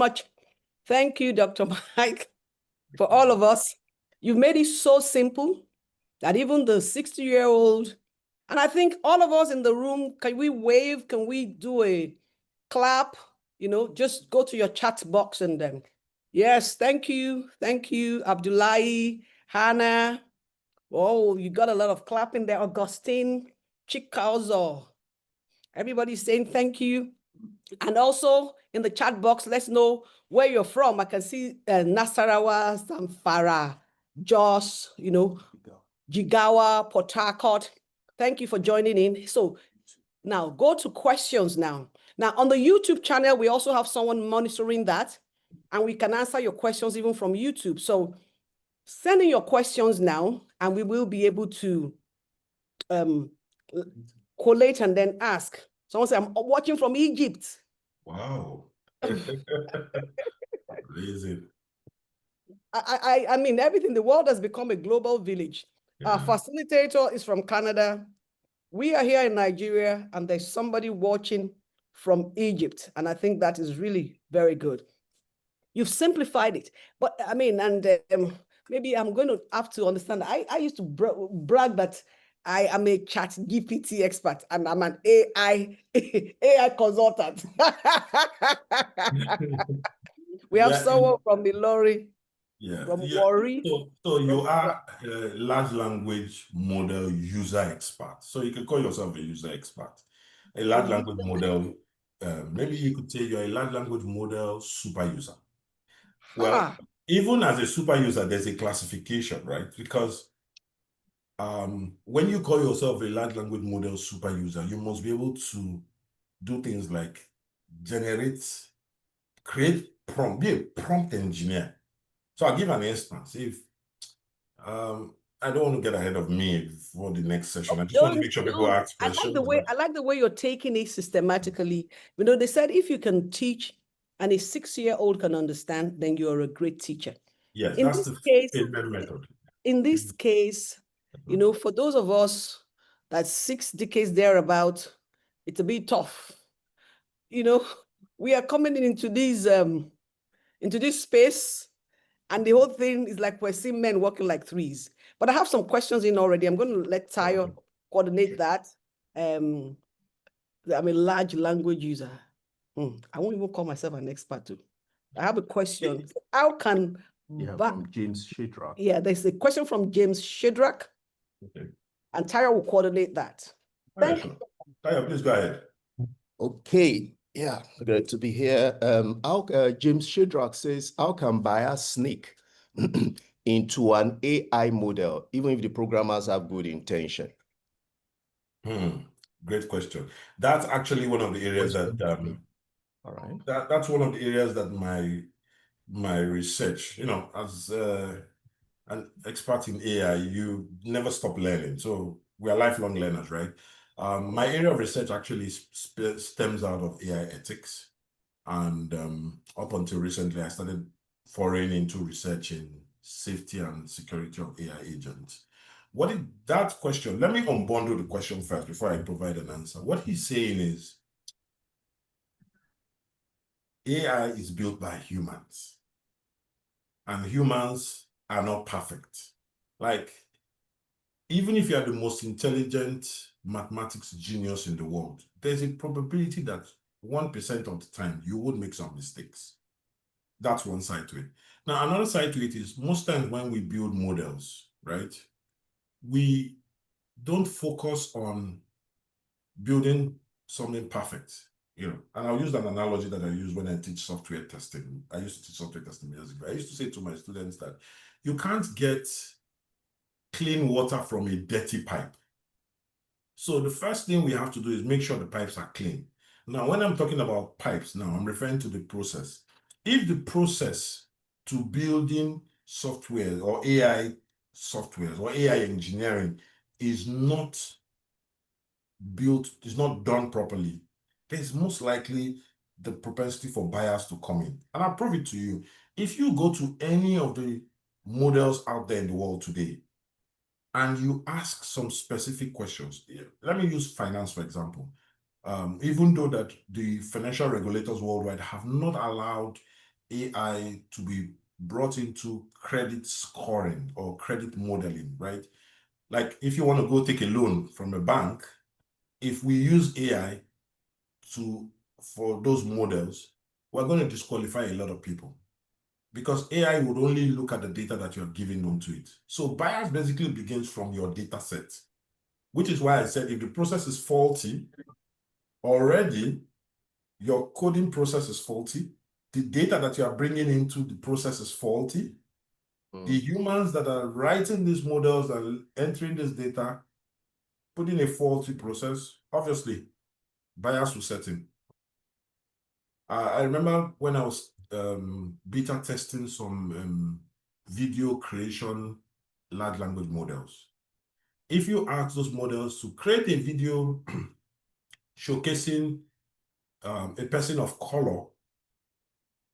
much. Thank you, Dr. Mike, for all of us. You've made it so simple that even the 60-year-old, and I think all of us in the room, can we wave? Can we do a clap? Just go to your chat box and then, yes, thank you. Thank you, Abdullahi, Hannah. Oh, you got a lot of clapping there. Augustine, Chikazo. Everybody's saying thank you. And also in the chat box, let's know where you're from. I can see Nasarawa, Zamfara, Jos, Jigawa, Port Harcourt. Thank you for joining in. So now go to questions now. Now on the YouTube channel, we also have someone monitoring that, and we can answer your questions even from YouTube. So send in your questions now, and we will be able to collate and then ask. Someone said, I'm watching from Egypt. Wow. Amazing. I mean, everything, the world has become a global village. Yeah. Our facilitator is from Canada. We are here in Nigeria, and there's somebody watching from Egypt. And I think that is really very good. You've simplified it. But I mean, and maybe I'm going to have to understand. I used to brag that I am a ChatGPT expert and I'm an AI consultant. We have someone from Ilori, from Warri. So you are a large language model user expert. So you can call yourself a user expert. A large language model, maybe you could say you're a large language model super user. Well, even as a super user, there's a classification, right? Because when you call yourself a large language model super user, you must be able to do things like create prompt, be a prompt engineer. So I'll give an instance. If I don't want to get ahead of me for the next session. I just want to make sure people ask questions. I like the way you're taking it systematically. They said if you can teach and a 6-year-old can understand, then you're a great teacher. Yes, that's the payment method. In this case, for those of us that's 6 decades thereabout, it's a bit tough. We are coming into this space, and the whole thing is like we're seeing men working like threes. But I have some questions in already. I'm going to let Tayo coordinate that. I'm a large language user. I won't even call myself an expert too. I have a question. How can from James Shadrach. Yeah, there's a question from James Shadrach. Okay. And Tyra will coordinate that. Thank you. Tyra, please go ahead. Okay. Yeah, good to be here. James Shadrach says, how can bias sneak into an AI model, even if the programmers have good intention? Great question. That's actually one of the areas that all right. That's one of the areas that my research, as an expert in AI, you never stop learning. So we are lifelong learners, right? My area of research actually stems out of AI ethics. And up until recently, I started foraying into research in safety and security of AI agents. What is that question? Let me unbundle the question first before I provide an answer. What he's saying is AI is built by humans, and humans are not perfect. Like, even if you are the most intelligent mathematics genius in the world, there's a probability that 1% of the time you would make some mistakes. That's one side to it. Now, another side to it is most times when we build models, right, we don't focus on building something perfect, and I'll use an analogy that I use when I teach software testing. I used to teach software testing years ago. I used to say to my students that you can't get clean water from a dirty pipe. So the first thing we have to do is make sure the pipes are clean. Now, when I'm talking about pipes, now I'm referring to the process. If the process to building software or AI software or AI engineering is not built, is not done properly, there's most likely the propensity for bias to come in. And I'll prove it to you. If you go to any of the models out there in the world today, and you ask some specific questions, let me use finance, for example. Even though that the financial regulators worldwide have not allowed AI to be brought into credit scoring or credit modeling, right? Like if you want to go take a loan from a bank, if we use AI for those models, we're going to disqualify a lot of people because AI would only look at the data that you're giving onto it. So bias basically begins from your data set, which is why I said if the process is faulty, already your coding process is faulty, the data that you are bringing into the process is faulty, the humans that are writing these models and entering this data, putting a faulty process, obviously bias will set in. I remember when I was beta testing some video creation large language models. If you ask those models to create a video showcasing a person of color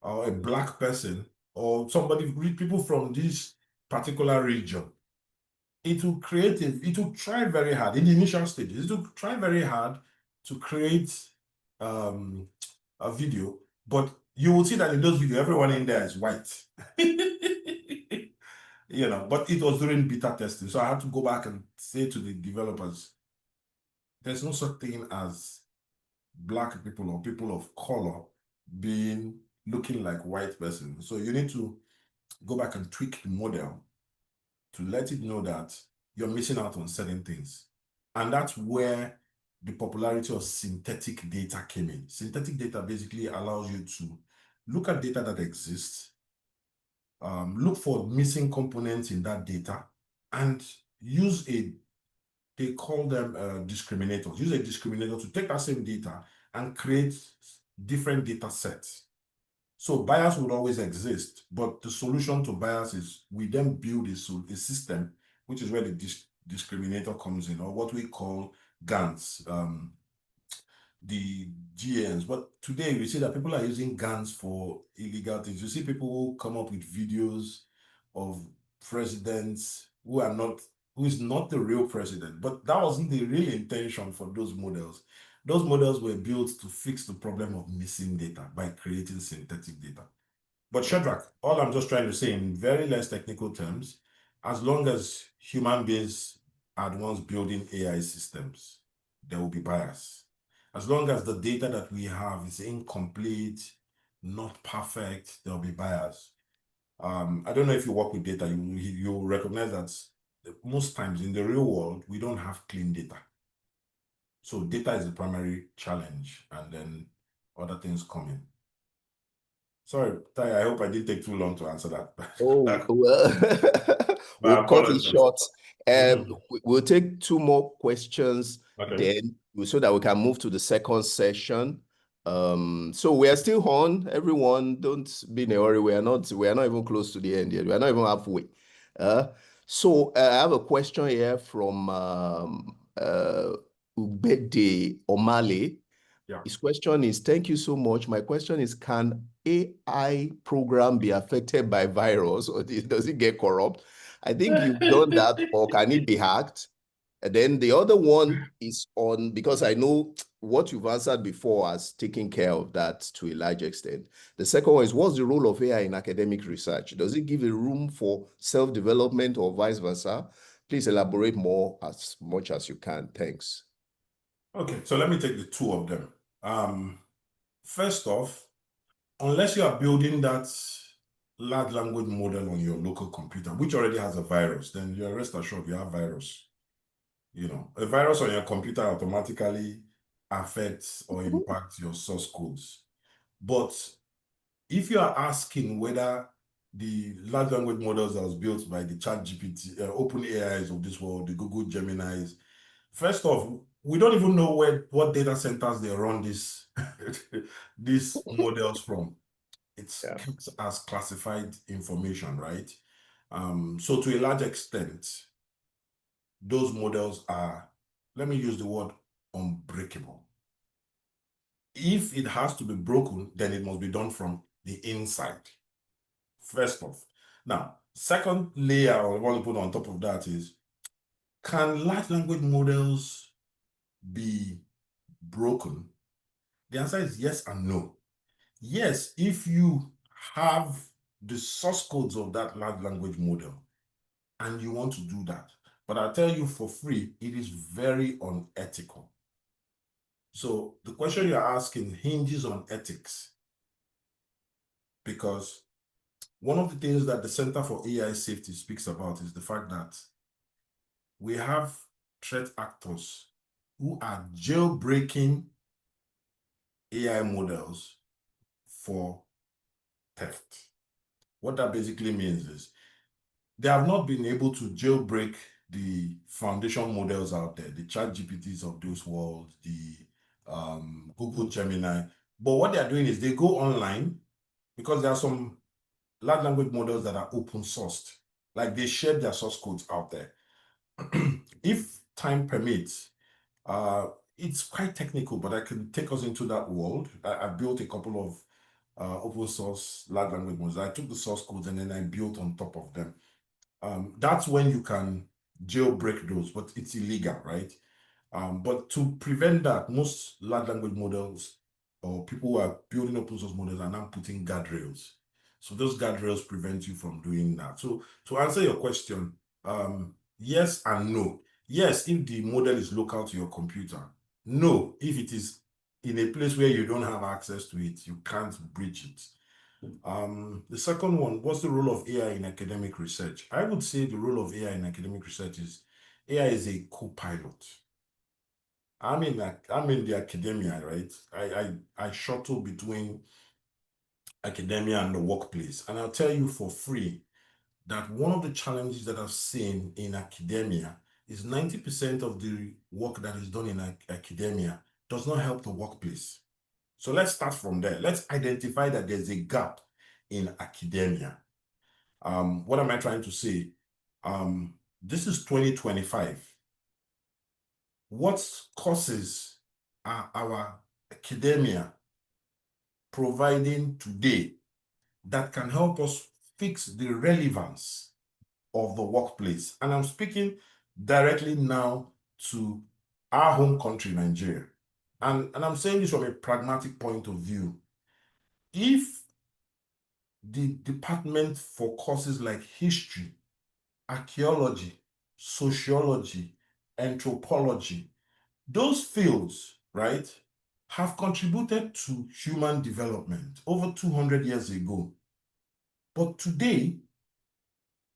or a Black person or somebody, people from this particular region, it will try very hard in the initial stages. It will try very hard to create a video, but you will see that in those videos, everyone in there is white. You know, but it was during beta testing. So I had to go back and say to the developers, there's no such thing as Black people or people of color looking like white person. So you need to go back and tweak the model to let it know that you're missing out on certain things. And that's where the popularity of synthetic data came in. Synthetic data basically allows you to look at data that exists, look for missing components in that data, and use they call them discriminators. Use a discriminator to take that same data and create different data sets. So bias would always exist, but the solution to bias is we then build a system, which is where the discriminator comes in, or what we call GANs, the GANs. But today we see that people are using GANs for illegal things. You see people who come up with videos of presidents who is not the real president, but that wasn't the real intention for those models. Those models were built to fix the problem of missing data by creating synthetic data. But Shadrach, all I'm just trying to say in very less technical terms, as long as human beings are the ones building AI systems, there will be bias. As long as the data that we have is incomplete, not perfect, there'll be bias. I don't know if you work with data, you recognize that most times in the real world, we don't have clean data. So data is the primary challenge, and then other things come in. Sorry, Tai, I hope I didn't take too long to answer that. Oh, well, we'll cut it short. We'll take 2 more questions then, so that we can move to the second session. So we are still on. Everyone, don't be in a hurry. We are not even close to the end yet. We are not even halfway. So I have a question here from Ubede Omale. Yeah. His question is, thank you so much. My question is, can AI program be affected by virus, or does it get corrupt? I think you've done that, or can it be hacked? And then the other one is on, because I know what you've answered before has taken care of that to a large extent. The second one is, what's the role of AI in academic research? Does it give a room for self-development or vice versa? Please elaborate more as much as you can. Thanks. Okay, so let me take the 2 of them. First off, unless you are building that large language model on your local computer, which already has a virus, then you're rest assured you have virus. You know, a virus on your computer automatically affects or impacts your source codes. But if you are asking whether the large language models that was built by the ChatGPT, OpenAIs of this world, the Google Geminis, first off, we don't even know what data centers they run these models from. It's kept as classified information, right? So to a large extent, those models are, let me use the word, unbreakable. If it has to be broken, then it must be done from the inside. First off. Now, second layer I want to put on top of that is, can large language models be broken? The answer is yes and no. Yes, if you have the source codes of that large language model, and you want to do that. But I'll tell you for free, it is very unethical. So the question you're asking hinges on ethics, because one of the things that the Center for AI Safety speaks about is the fact that we have threat actors who are jailbreaking AI models for theft. What that basically means is they have not been able to jailbreak the foundation models out there, the ChatGPTs of those worlds, the Google Gemini. But what they are doing is they go online, because there are some large language models that are open sourced, like they share their source codes out there. If time permits, it's quite technical, but I can take us into that world. I built a couple of open source large language models. I took the source codes and then I built on top of them. That's when you can jailbreak those, but it's illegal, right? But to prevent that, most large language models or people who are building open source models are now putting guardrails. So those guardrails prevent you from doing that. So to answer your question, yes and no. Yes, if the model is local to your computer. No, if it is in a place where you don't have access to it, you can't breach it. The second one, what's the role of AI in academic research? I would say the role of AI in academic research is AI is a co-pilot. I'm in the academia, right? I shuttle between academia and the workplace. And I'll tell you for free that one of the challenges that I've seen in academia is 90% of the work that is done in academia does not help the workplace. So let's start from there. Let's identify that there's a gap in academia. What am I trying to say? This is 2025. What courses are our academia providing today that can help us fix the relevance of the workplace? And I'm speaking directly now to our home country, Nigeria. And I'm saying this from a pragmatic point of view. If the department for courses like history, archaeology, sociology, anthropology, those fields, right, have contributed to human development over 200 years ago. But today,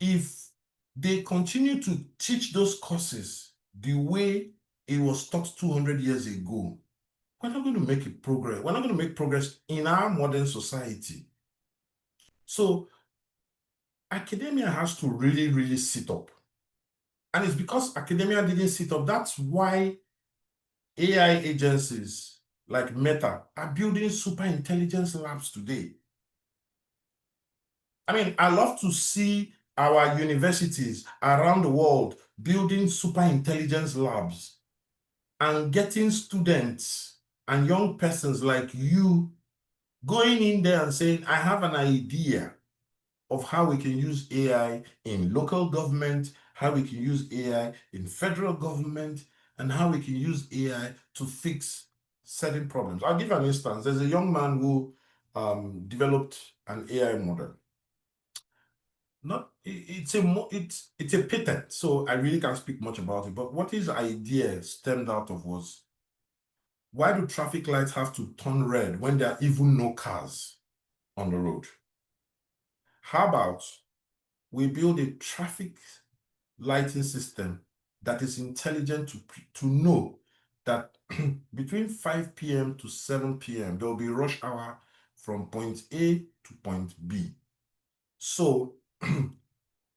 if they continue to teach those courses the way it was taught 200 years ago, we're not going to make it progress. We're not going to make progress in our modern society. So academia has to really, really sit up. And it's because academia didn't sit up. That's why AI agencies like Meta are building super intelligence labs today. I mean, I love to see our universities around the world building super intelligence labs and getting students and young persons like you going in there and saying, I have an idea of how we can use AI in local government, how we can use AI in federal government, and how we can use AI to fix certain problems. I'll give an instance. There's a young man who developed an AI model. It's a patent, so I really can't speak much about it. But what his idea stemmed out of was, why do traffic lights have to turn red when there are even no cars on the road? How about we build a traffic lighting system that is intelligent to know that between 5 p.m. to 7 p.m. there will be rush hour from point A to point B. So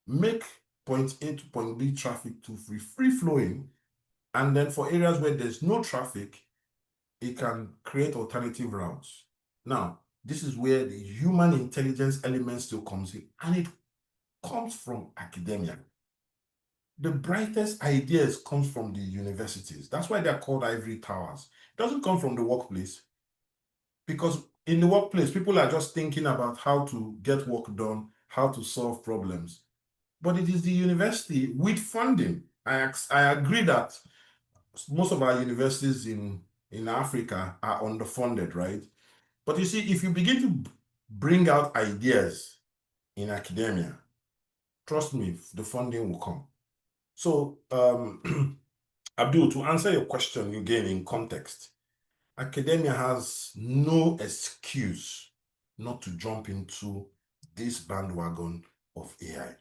make point A to point B traffic to be free flowing, and then for areas where there's no traffic, it can create alternative routes. Now, this is where the human intelligence element still comes in, and it comes from academia. The brightest ideas comes from the universities. That's why they're called ivory towers. It doesn't come from the workplace, because in the workplace, people are just thinking about how to get work done, how to solve problems. But it is the university with funding. I agree that most of our universities in Africa are underfunded, right? But you see, if you begin to bring out ideas in academia, trust me, the funding will come. So, Abdul, to answer your question again in context, academia has no excuse not to jump into this bandwagon of AI.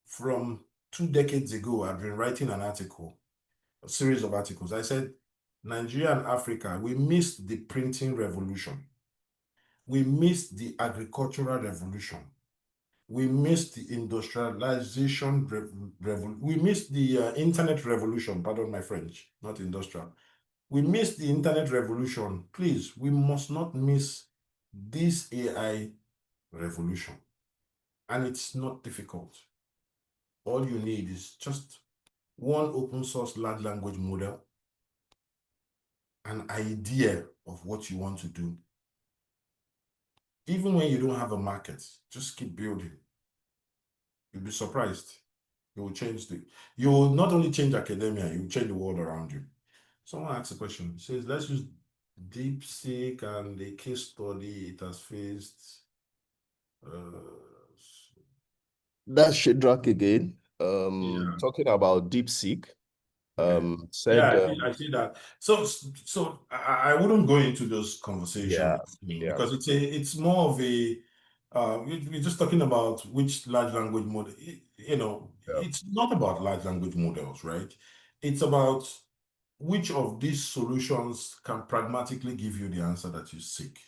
From 2 decades ago, I've been writing an article, a series of articles. I said, Nigeria and Africa, we missed the printing revolution. We missed the agricultural revolution. We missed the industrialization revolution. We missed the internet revolution, pardon my French, not industrial. We missed the internet revolution. Please, we must not miss this AI revolution. And it's not difficult. All you need is just one open source large language model, an idea of what you want to do. Even when you don't have a market, just keep building. You'll be surprised. You will change you will not only change academia, you will change the world around you. Someone asked a question. It says, let's use DeepSeek and the case study it has faced. That's Shadrach again. Talking about DeepSeek. Said, I see that. So I wouldn't go into those conversations because it's more of a we're just talking about which large language model. It's not about large language models, right? It's about which of these solutions can pragmatically give you the answer that you seek.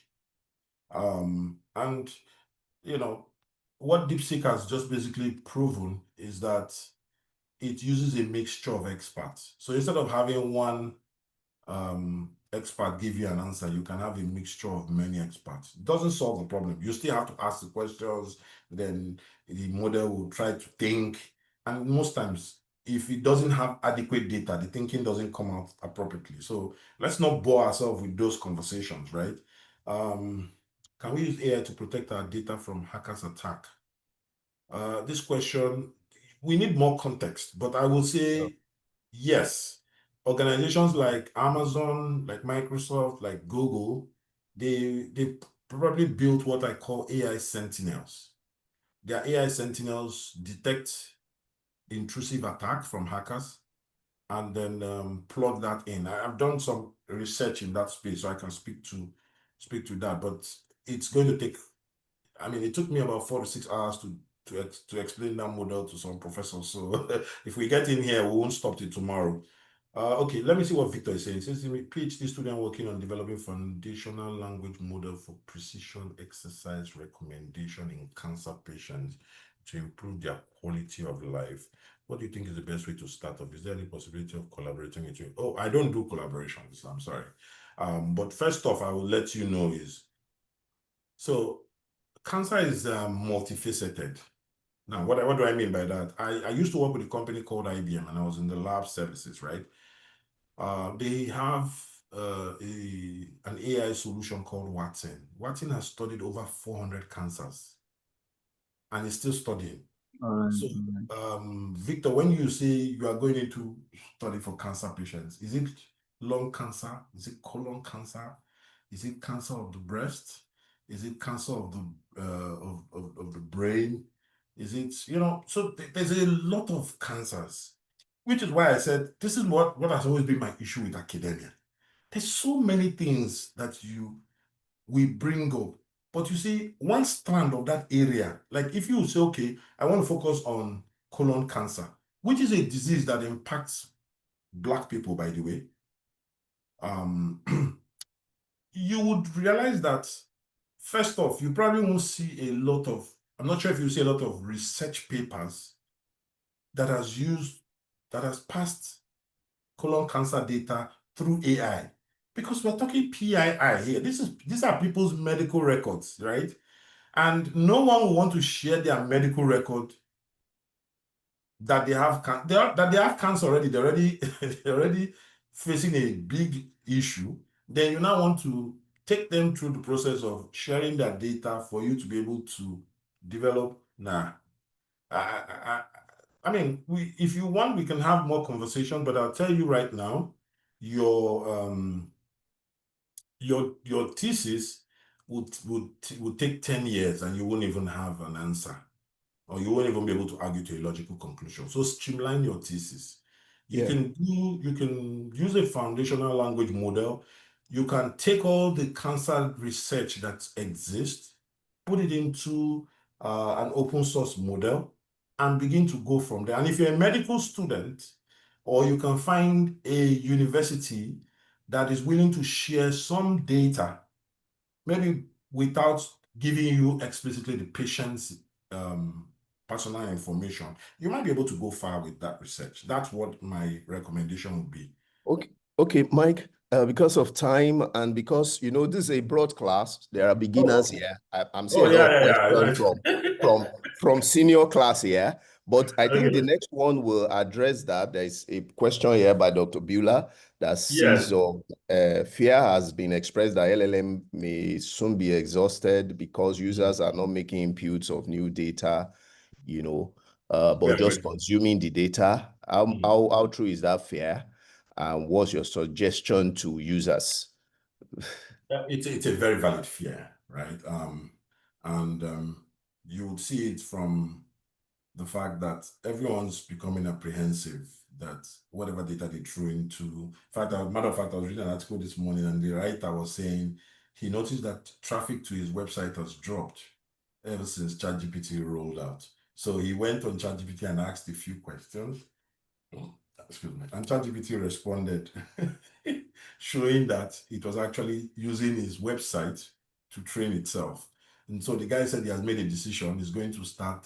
And what DeepSeek has just basically proven is that it uses a mixture of experts. So instead of having one expert give you an answer, you can have a mixture of many experts. It doesn't solve the problem. You still have to ask the questions, then the model will try to think. And most times, if it doesn't have adequate data, the thinking doesn't come out appropriately. So let's not bore ourselves with those conversations, right? Can we use AI to protect our data from hackers' attack? This question, we need more context, but I will say yes. Organizations like Amazon, like Microsoft, like Google, they probably built what I call AI sentinels. Their AI sentinels detect intrusive attack from hackers and then plug that in. I've done some research in that space, so I can speak to that, but it's going to take, it took me about 4 to 6 hours to explain that model to some professors. So if we get in here, we won't stop till tomorrow. Okay, let me see what Victor is saying. He says, PhD student working on developing foundational language model for precision exercise recommendation in cancer patients to improve their quality of life. What do you think is the best way to start off? Is there any possibility of collaborating with you? Oh, I don't do collaborations. I'm sorry. But first off, I will let you know so cancer is multifaceted. Now, what do I mean by that? I used to work with a company called IBM, and I was in the lab services, right? They have an AI solution called Watson. Watson has studied over 400 cancers, and is still studying. So, Victor, when you say you are going into study for cancer patients, is it lung cancer? Is it colon cancer? Is it cancer of the breast? Is it cancer of the brain? Is it, so there's a lot of cancers, which is why I said this is what has always been my issue with academia. There's so many things that we bring up, but you see, one strand of that area, like if you say, okay, I want to focus on colon cancer, which is a disease that impacts Black people, by the way, you would realize that, first off, you probably won't see a lot of, I'm not sure if you see a lot of research papers that has passed colon cancer data through AI, because we're talking PII here. These are people's medical records, right? And no one will want to share their medical record that they have cancer already. They're already facing a big issue. Then you now want to take them through the process of sharing their data for you to be able to develop. If you want, we can have more conversation, but I'll tell you right now, your thesis would take 10 years and you won't even have an answer, or you won't even be able to argue to a logical conclusion. So streamline your thesis. You can use a foundational language model. You can take all the cancer research that exists, put it into an open source model, and begin to go from there. And if you're a medical student, or you can find a university that is willing to share some data, maybe without giving you explicitly the patient's personal information, you might be able to go far with that research. That's what my recommendation would be. Okay, Mike, because of time and because, you know, this is a broad class, there are beginners here. I'm seeing a lot of questions from senior class here, but I think the next one will address that. There's a question here by Dr. Bueller that says fear has been expressed that LLM may soon be exhausted because users are not making inputs of new data, you know, but just consuming the data. How true is that fear? And what's your suggestion to users? It's a very valid fear, right? You would see it from the fact that everyone's becoming apprehensive that whatever data they threw into. In fact, as a matter of fact, I was reading an article this morning and the writer was saying he noticed that traffic to his website has dropped ever since ChatGPT rolled out. So he went on ChatGPT and asked a few questions. Excuse me. And ChatGPT responded, showing that it was actually using his website to train itself. And so the guy said he has made a decision. He's going to start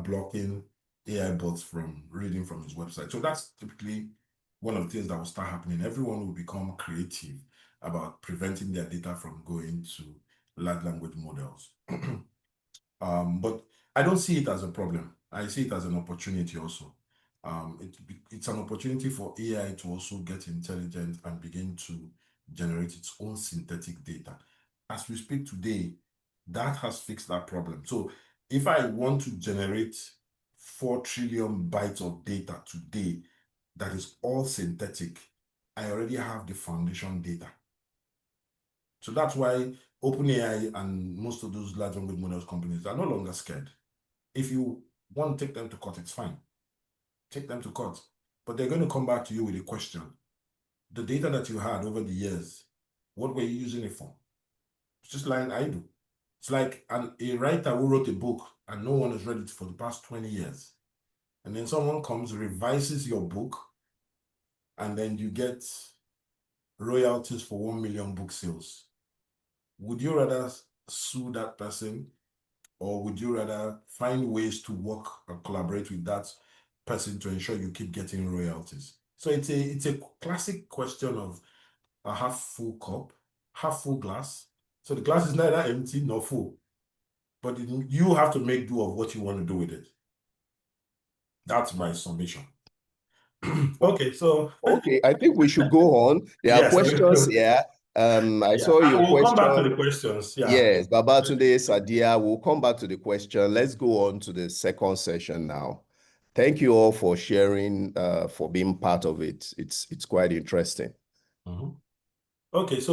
blocking AI bots from reading from his website. So that's typically one of the things that will start happening. Everyone will become creative about preventing their data from going to large language models. But I don't see it as a problem. I see it as an opportunity also. It's an opportunity for AI to also get intelligent and begin to generate its own synthetic data. As we speak today, that has fixed that problem. So if I want to generate 4 trillion bytes of data today that is all synthetic, I already have the foundation data. So that's why OpenAI and most of those large language models companies are no longer scared. If you want to take them to court, it's fine. Take them to court. But they're going to come back to you with a question. The data that you had over the years, what were you using it for? It's just like I do. It's like a writer who wrote a book and no one has read it for the past 20 years. And then someone comes, revises your book, and then you get royalties for 1 million book sales. Would you rather sue that person, or would you rather find ways to work or collaborate with that person to ensure you keep getting royalties? So it's a classic question of a half full cup, half full glass. So the glass is neither empty nor full, but you have to make do of what you want to do with it. That's my summation. Okay, so okay, I think we should go on. There are questions here. I saw your question. We'll come back to the questions. Yes, Babatunde Sadia, we'll come back to the question. Let's go on to the second session now. Thank you all for sharing, for being part of it. It's quite interesting. Okay, so